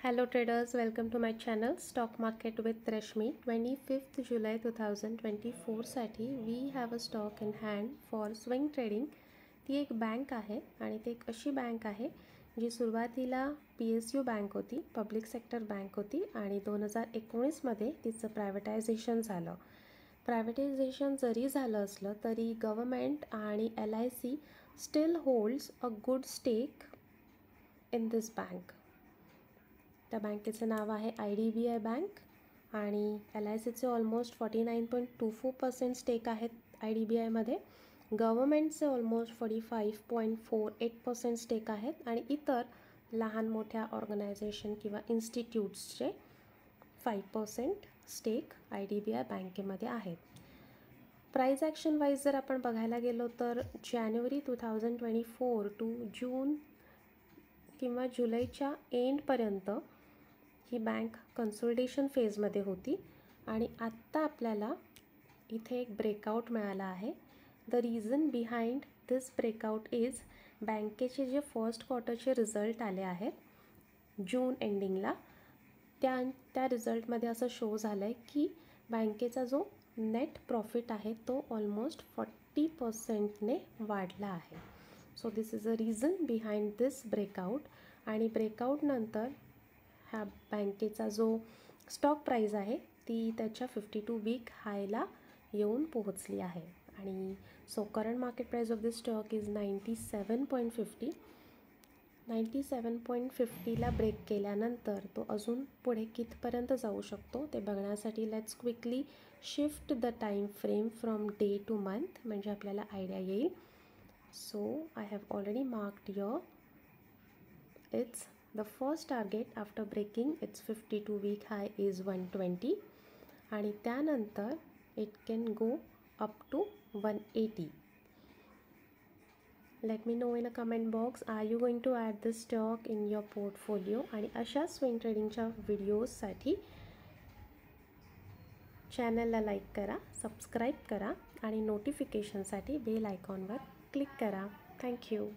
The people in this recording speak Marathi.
Hello traders, welcome to my channel Stock Market with Rashmi. 25th July 2024 साठी we have a stock in hand for swing trading. ती एक बँक आहे आणि ती एक अशी बँक आहे जी सुरुवातीला PSU बँक होती, पब्लिक सेक्टर बँक होती आणि 2019 मध्ये तिचं प्रायव्हेटायझेशन झालं. प्रायव्हेटायझेशन जरी झालं असलं तरी गव्हर्नमेंट आणि LIC still holds a good stake in this bank. त्या बँकेचं नाव आहे IDBI बँक आणि LICचे ऑलमोस्ट 49.24% स्टेक आहेत IDBI मध्ये. गव्हर्नमेंटचे ऑलमोस्ट 45.48% स्टेक आहेत आणि इतर लहान मोठ्या ऑर्गनायझेशन किंवा इन्स्टिट्यूट्सचे 5% स्टेक IDBI बँकेमध्ये आहेत. प्राइस ॲक्शन वाईज जर आपण बघायला गेलो तर जानेवारी 2024 टू जून किंवा जुलैच्या एंडपर्यंत ही बँक कन्सोलिडेशन फेजमध्ये होती आणि आत्ता आपल्याला इथे एक ब्रेकआउट मिळाला आहे. The reason behind this breakout is बँकेचे जे फर्स्ट क्वार्टरचे रिझल्ट आले आहेत जून एंडिंगला, त्या रिझल्टमध्ये असं शो झालं आहे की बँकेचा जो नेट प्रॉफिट आहे तो ऑलमोस्ट 40%ने वाढला आहे. So this is a reason behind this breakout. आणि ब्रेकआउटनंतर ह्या बँकेचा जो स्टॉक प्राईज आहे ती त्याच्या 52 वीक हायला येऊन पोहोचली आहे. आणि so current market price of this stock is 97.50. 97.50ला ब्रेक केल्यानंतर तो अजून पुढे कितपर्यंत जाऊ शकतो ते बघण्यासाठी let's quickly shift the time frame from day to month, म्हणजे आपल्याला आयडिया येईल. So I have already marked your it's the first target after breaking its 52 week high is 120 आणि त्यानंतर it can go up to 180. Let me know in a comment box, are you going to add this stock in your portfolio? आणि अशा स्विंग ट्रेडिंगच्या व्हिडिओजसाठी चॅनलला लाईक करा, सबस्क्राईब करा आणि नोटिफिकेशनसाठी बेल आयकॉनवर क्लिक करा. थँक्यू.